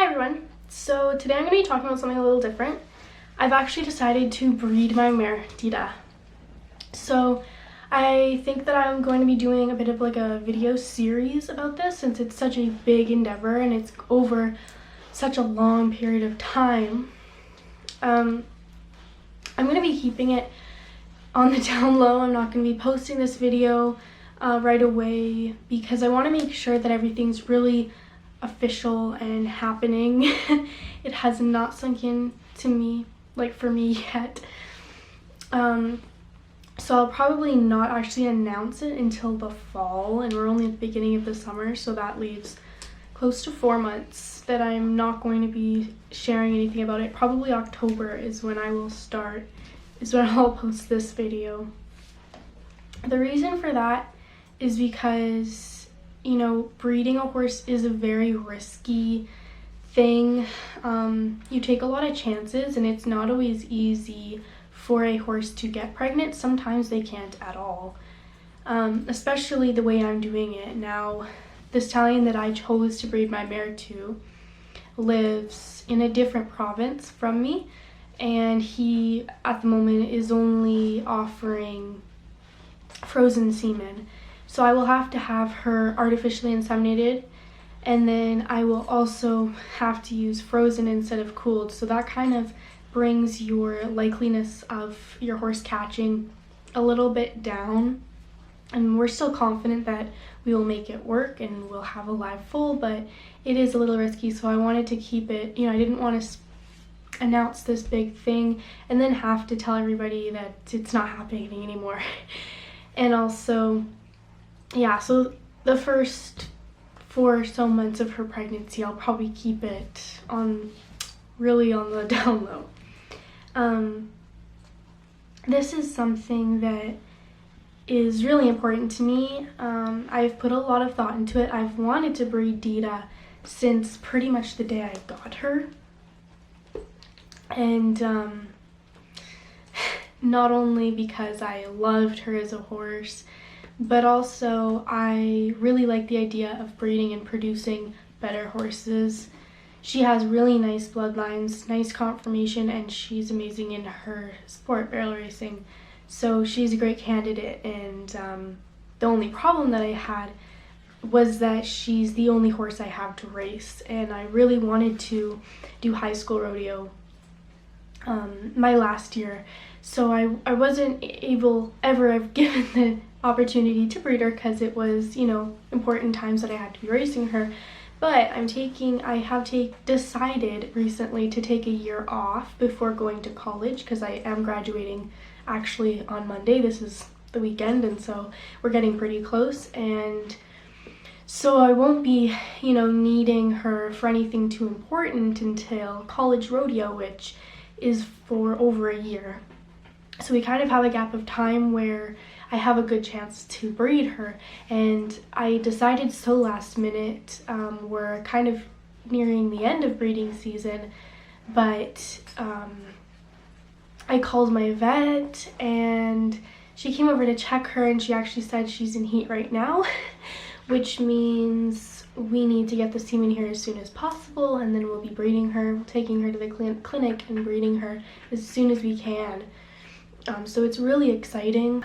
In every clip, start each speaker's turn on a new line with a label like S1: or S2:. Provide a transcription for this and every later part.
S1: Hi everyone! So today I'm going to be talking about something a little different. I've actually decided to breed my mare, Dita. So I think that I'm going to be doing a bit of like a video series about this since it's such a big endeavor and it's over such a long period of time. I'm going to be keeping it on the down low. I'm not going to be posting this video right away because I want to make sure that everything's really official and happening. It has not sunk in to me, like for me yet. So I'll probably not actually announce it until the fall, and we're only at the beginning of the summer, so that leaves close to 4 months that I'm not going to be sharing anything about it. Probably October is when I'll post this video. The reason for that is because, you know, breeding a horse is a very risky thing. You take a lot of chances and it's not always easy for a horse to get pregnant. Sometimes they can't at all, especially the way I'm doing it. Now, the stallion that I chose to breed my mare to lives in a different province from me, and he at the moment is only offering frozen semen. So I will have to have her artificially inseminated, and then I will also have to use frozen instead of cooled. So that kind of brings your likeliness of your horse catching a little bit down. And we're still confident that we will make it work and we'll have a live foal, but it is a little risky. So I wanted to keep it, I didn't want to announce this big thing and then have to tell everybody that it's not happening anymore. And also, yeah, so the first 4 or so months of her pregnancy, I'll probably keep it really on the down low. This is something that is really important to me. I've put a lot of thought into it. I've wanted to breed Dita since pretty much the day I got her. And not only because I loved her as a horse, but also I really like the idea of breeding and producing better horses. She has really nice bloodlines, nice conformation, and she's amazing in her sport, barrel racing. So she's a great candidate, and the only problem that I had was that she's the only horse I have to race, and I really wanted to do high school rodeo my last year. So I wasn't given the opportunity to breed her because it was, important times that I had to be racing her. But I have decided recently to take a year off before going to college because I am graduating actually on Monday. This is the weekend, and so we're getting pretty close. And so I won't be, needing her for anything too important until college rodeo, which is for over a year. So we kind of have a gap of time where I have a good chance to breed her, and I decided so last minute. We're kind of nearing the end of breeding season, but I called my vet and she came over to check her, and she actually said she's in heat right now, which means we need to get the semen here as soon as possible, and then we'll be breeding her, taking her to the clinic and breeding her as soon as we can. So it's really exciting.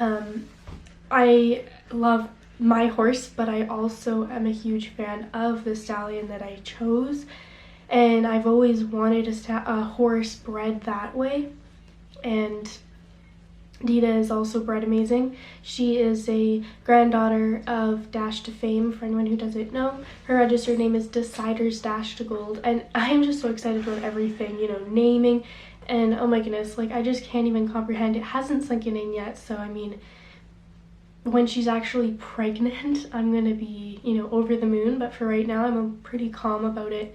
S1: I love my horse, but I also am a huge fan of the stallion that I chose, and I've always wanted a horse bred that way, and Dita is also bred amazing. She is a granddaughter of Dash to Fame, for anyone who doesn't know. Her registered name is Decider's Dash to Gold, and I am just so excited about everything, naming, and oh my goodness, like I just can't even comprehend. It hasn't sunk in yet, so I mean, when she's actually pregnant, I'm gonna be, over the moon, but for right now, I'm pretty calm about it.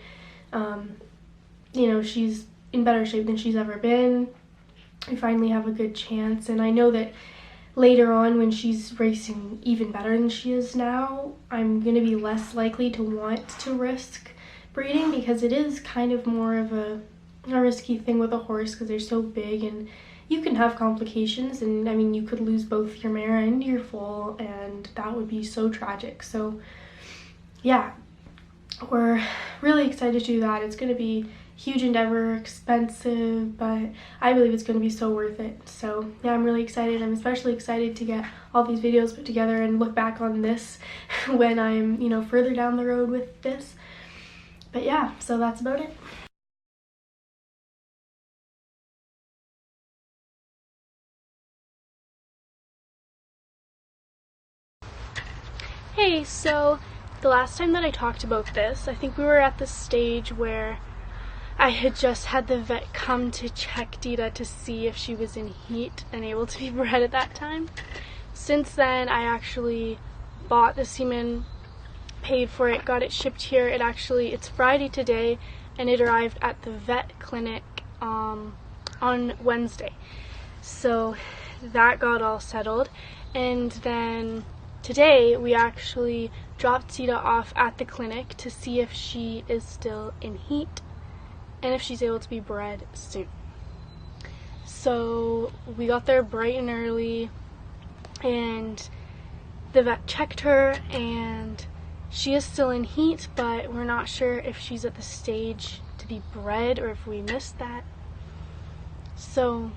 S1: She's in better shape than she's ever been. I finally have a good chance, and I know that later on when she's racing even better than she is now, I'm gonna be less likely to want to risk breeding because it is kind of more of a risky thing with a horse because they're so big and you can have complications, and I mean you could lose both your mare and your foal, and that would be so tragic. So yeah, we're really excited to do that. It's going to be a huge endeavor, expensive, but I believe it's going to be so worth it. So yeah, I'm really excited. I'm especially excited to get all these videos put together and look back on this when I'm, you know, further down the road with this. But yeah, so that's about it. Hey, so the last time that I talked about this, I think we were at the stage where I had just had the vet come to check Dita to see if she was in heat and able to be bred at that time. Since then, I actually bought the semen, paid for it, got it shipped here. It's Friday today, and it arrived at the vet clinic on Wednesday. So that got all settled, and then today we actually dropped Dita off at the clinic to see if she is still in heat and if she's able to be bred soon. So we got there bright and early, and the vet checked her, and she is still in heat, but we're not sure if she's at the stage to be bred or if we missed that. So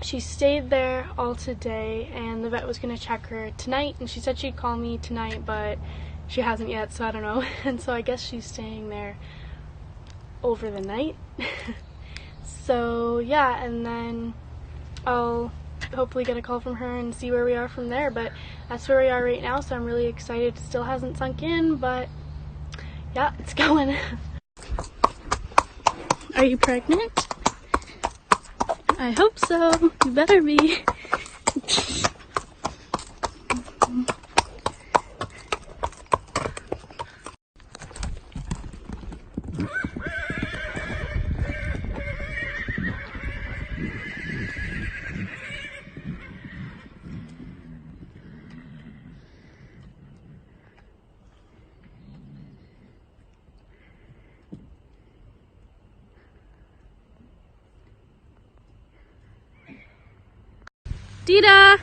S1: she stayed there all today, and the vet was going to check her tonight, and she said she'd call me tonight, but she hasn't yet, so I don't know. And so I guess she's staying there over the night. So yeah, and then I'll hopefully get a call from her and see where we are from there. But that's where we are right now, so I'm really excited. It still hasn't sunk in, but yeah, it's going. Are you pregnant? I hope so. You better be. Dita!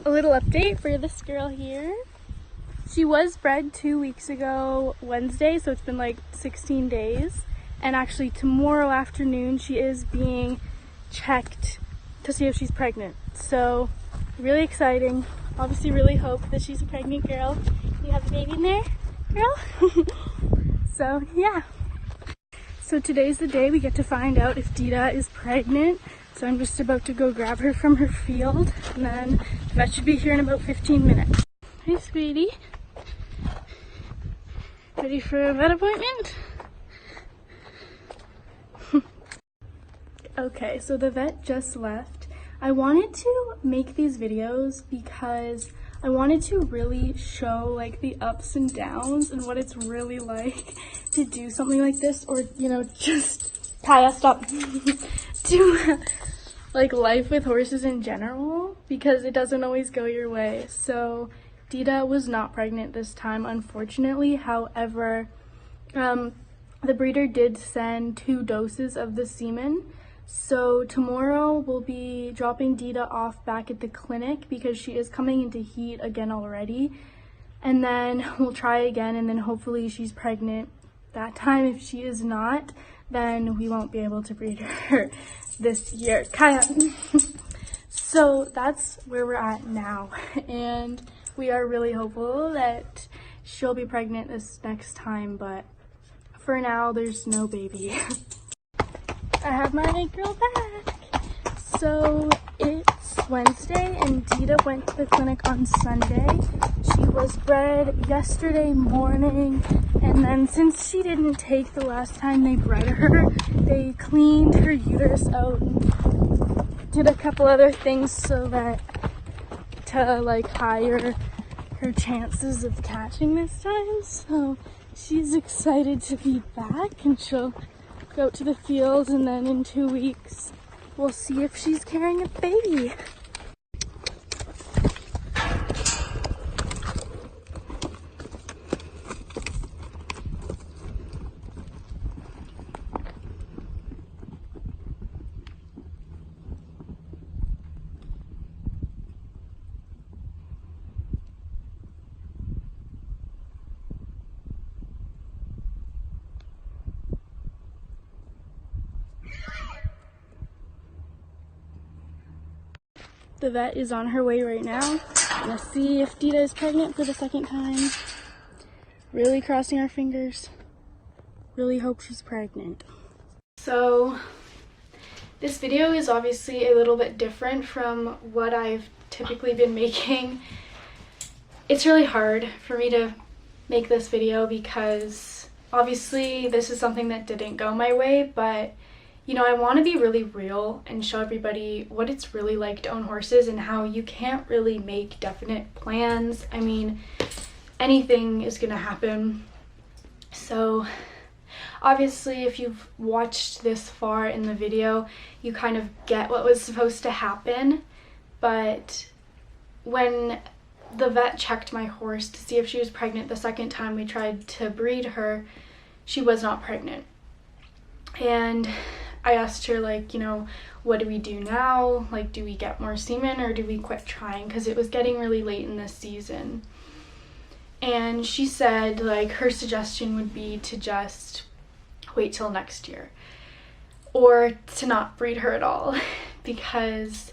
S1: A little update for this girl here. She was bred 2 weeks ago Wednesday, so it's been like 16 days. And actually tomorrow afternoon she is being checked to see if she's pregnant. So really exciting. Obviously really hope that she's a pregnant girl. You have a baby in there, girl? So yeah. So today's the day we get to find out if Dita is pregnant. So I'm just about to go grab her from her field, and then the vet should be here in about 15 minutes. Hey sweetie. Ready for a vet appointment? Okay, so the vet just left. I wanted to make these videos because I wanted to really show like the ups and downs and what it's really like to do something like this, or you know, just Kaya, stop. Do like life with horses in general, because it doesn't always go your way. So Dita was not pregnant this time, unfortunately. However, the breeder did send 2 doses of the semen. So tomorrow we'll be dropping Dita off back at the clinic because she is coming into heat again already. And then we'll try again, and then hopefully she's pregnant that time. If she is not, then we won't be able to breed her this year. Kaya. So that's where we're at now. And we are really hopeful that she'll be pregnant this next time, but for now there's no baby. I have my girl back. So it's Wednesday and Dita went to the clinic on Sunday. She was bred yesterday morning, and then since she didn't take the last time they bred her, they cleaned her uterus out and did a couple other things so that to like higher her chances of catching this time. So she's excited to be back, and she'll go to the field, and then in 2 weeks we'll see if she's carrying a baby. The vet is on her way right now. Gonna see if Dita is pregnant for the second time. Really crossing our fingers. Really hope she's pregnant. So this video is obviously a little bit different from what I've typically been making. It's really hard for me to make this video because obviously this is something that didn't go my way, but you know, I want to be really real and show everybody what it's really like to own horses and how you can't really make definite plans. I mean, anything is gonna happen. So obviously if you've watched this far in the video, you kind of get what was supposed to happen. But when the vet checked my horse to see if she was pregnant the second time we tried to breed her, she was not pregnant. And I asked her, like, you know, what do we do now? Like, do we get more semen or do we quit trying? Because it was getting really late in this season. And she said, like, her suggestion would be to just wait till next year or to not breed her at all, because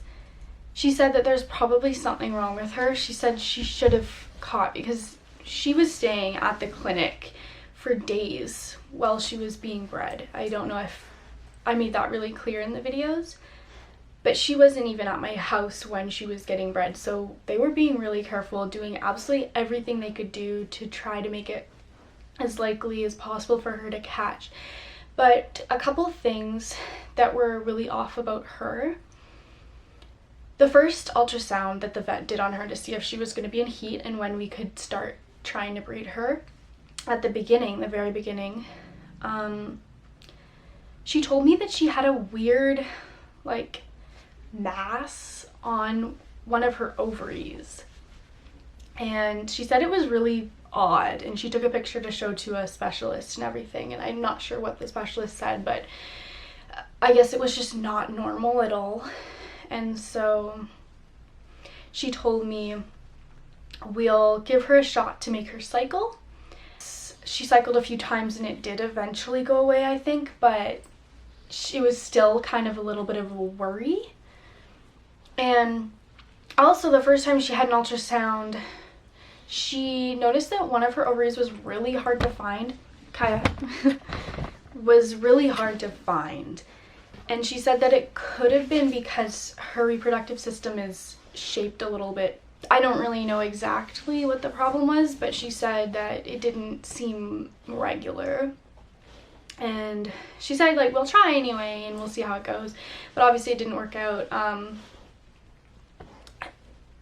S1: she said that there's probably something wrong with her. She said she should have caught, because she was staying at the clinic for days while she was being bred. I don't know if I made that really clear in the videos, but she wasn't even at my house when she was getting bred. So they were being really careful, doing absolutely everything they could do to try to make it as likely as possible for her to catch. But a couple things that were really off about her. The first ultrasound that the vet did on her to see if she was going to be in heat and when we could start trying to breed her, at the beginning, the very beginning, she told me that she had a weird, like, mass on one of her ovaries. And she said it was really odd, and she took a picture to show to a specialist and everything, and I'm not sure what the specialist said, but I guess it was just not normal at all. And so she told me we'll give her a shot to make her cycle. She cycled a few times and it did eventually go away, I think, but it was still kind of a little bit of a worry. And also the first time she had an ultrasound, she noticed that one of her ovaries was really hard to find. Kaya was really hard to find. And she said that it could have been because her reproductive system is shaped a little bit. I don't really know exactly what the problem was, but she said that it didn't seem regular. And she said, like, we'll try anyway and we'll see how it goes. But obviously it didn't work out.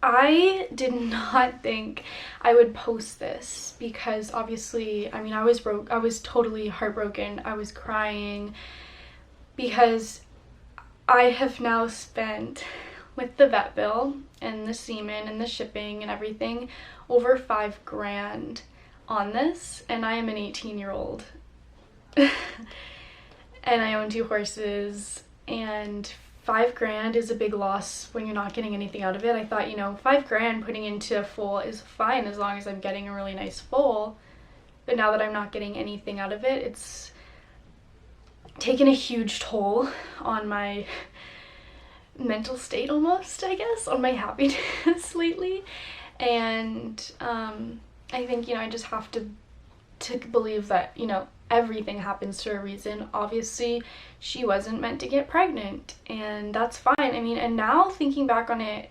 S1: I did not think I would post this because obviously, I mean, I was totally heartbroken. I was crying because I have now spent, with the vet bill and the semen and the shipping and everything, over $5,000 on this, and I am an 18-year-old and I own 2 horses, and $5,000 is a big loss when you're not getting anything out of it. I thought, you know, $5,000 putting into a foal is fine as long as I'm getting a really nice foal, but now that I'm not getting anything out of it, it's taken a huge toll on my mental state almost, I guess, on my happiness lately. And I think, you know, I just have to believe that, you know, everything happens for a reason. Obviously she wasn't meant to get pregnant, and that's fine. I mean, and now thinking back on it,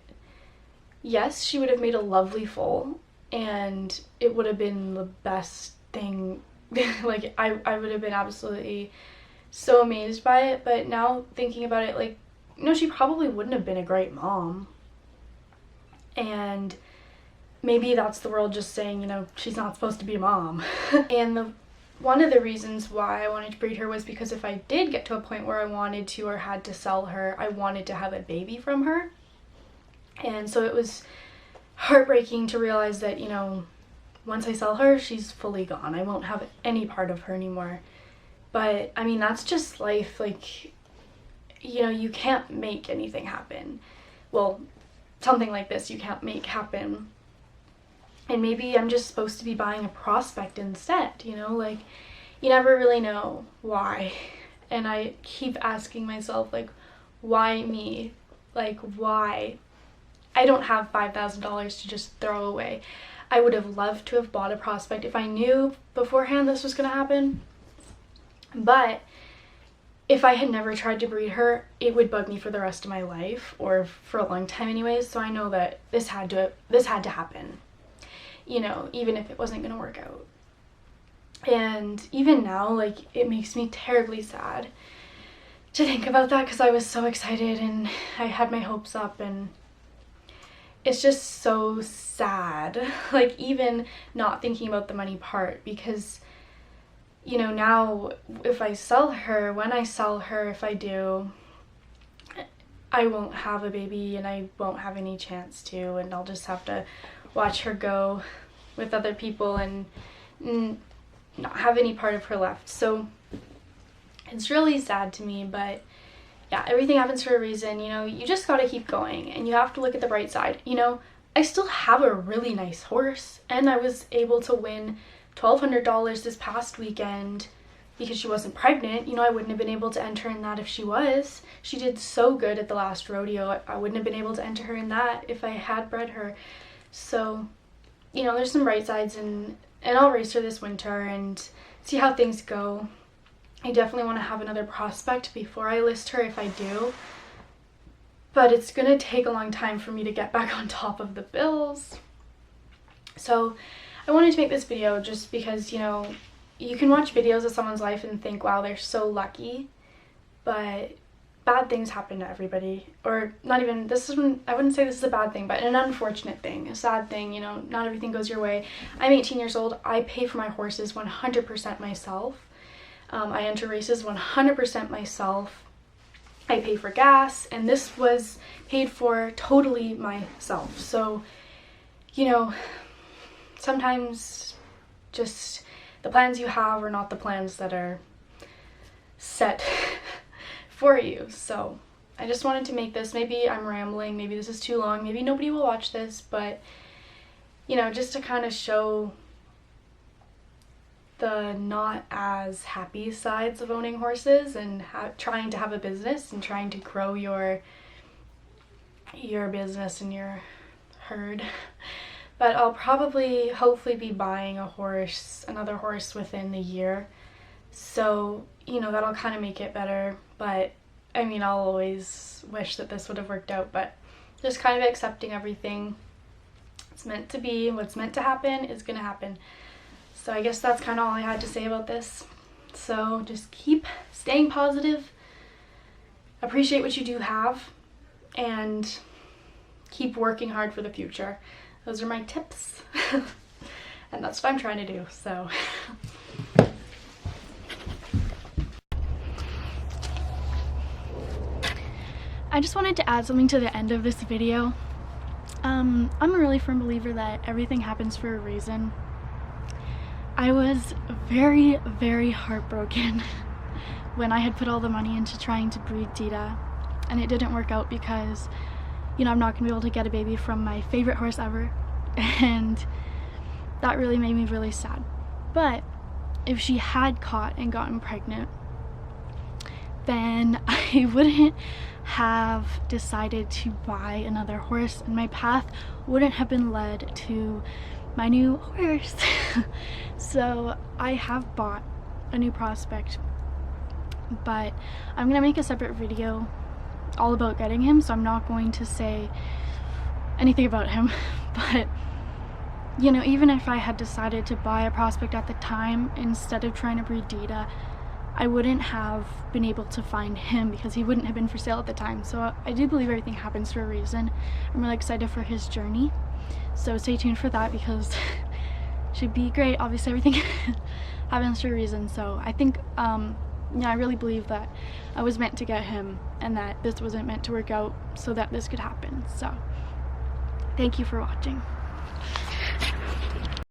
S1: yes, she would have made a lovely foal and it would have been the best thing. Like I would have been absolutely so amazed by it. But now thinking about it, like, no, she probably wouldn't have been a great mom. And maybe that's the world just saying, you know, she's not supposed to be a mom. And one of the reasons why I wanted to breed her was because if I did get to a point where I wanted to or had to sell her, I wanted to have a baby from her. And so it was heartbreaking to realize that, you know, once I sell her, she's fully gone. I won't have any part of her anymore. But I mean, that's just life. Like, you know, you can't make anything happen. Well, something like this you can't make happen. And maybe I'm just supposed to be buying a prospect instead, you know, like, you never really know why. And I keep asking myself, like, why me? Like, why? I don't have $5,000 to just throw away. I would have loved to have bought a prospect if I knew beforehand this was going to happen. But if I had never tried to breed her, it would bug me for the rest of my life, or for a long time anyways. So I know that this had to happen, you know, even if it wasn't going to work out. And even now, like, it makes me terribly sad to think about that, because I was so excited and I had my hopes up, and it's just so sad, like, even not thinking about the money part, because, you know, now if I sell her, when I sell her, if I do, I won't have a baby and I won't have any chance to, and I'll just have to watch her go with other people and not have any part of her left. So it's really sad to me, but yeah, everything happens for a reason. You know, you just gotta keep going, and you have to look at the bright side. You know, I still have a really nice horse, and I was able to win $1,200 this past weekend because she wasn't pregnant. You know, I wouldn't have been able to enter in that if she was. She did so good at the last rodeo. I wouldn't have been able to enter her in that if I had bred her. So, you know, there's some bright sides, and I'll race her this winter and see how things go. I definitely want to have another prospect before I list her if I do, but it's gonna take a long time for me to get back on top of the bills. So I wanted to make this video just because, you know, you can watch videos of someone's life and think, wow, they're so lucky, but bad things happen to everybody. Or not even, I wouldn't say this is a bad thing, but an unfortunate thing, a sad thing. You know, not everything goes your way. I'm 18 years old. I pay for my horses 100% myself. I enter races 100% myself. I pay for gas, and this was paid for totally myself. So, you know, sometimes just the plans you have are not the plans that are set for you. So I just wanted to make this. Maybe I'm rambling, maybe this is too long, maybe nobody will watch this, but, you know, just to kind of show the not as happy sides of owning horses and trying to have a business and trying to grow your business and your herd. But I'll probably, hopefully, be buying another horse within the year. So, you know, that'll kind of make it better. But, I mean, I'll always wish that this would have worked out, but just kind of accepting everything. It's meant to be. What's meant to happen is going to happen. So I guess that's kind of all I had to say about this. So just keep staying positive, appreciate what you do have, and keep working hard for the future. Those are my tips. And that's what I'm trying to do, so. I just wanted to add something to the end of this video. I'm a really firm believer that everything happens for a reason. I was very, very heartbroken when I had put all the money into trying to breed Dita, and it didn't work out because, you know, I'm not going to be able to get a baby from my favorite horse ever, and that really made me really sad. But if she had caught and gotten pregnant, then I wouldn't have decided to buy another horse, and my path wouldn't have been led to my new horse. So I have bought a new prospect, but I'm gonna make a separate video all about getting him, so I'm not going to say anything about him. But, you know, even if I had decided to buy a prospect at the time instead of trying to breed Dita, I wouldn't have been able to find him because he wouldn't have been for sale at the time. So I do believe everything happens for a reason. I'm really excited for his journey, so stay tuned for that because it should be great. Obviously everything happens for a reason, so I think yeah, I really believe that I was meant to get him and that this wasn't meant to work out so that this could happen. So thank you for watching.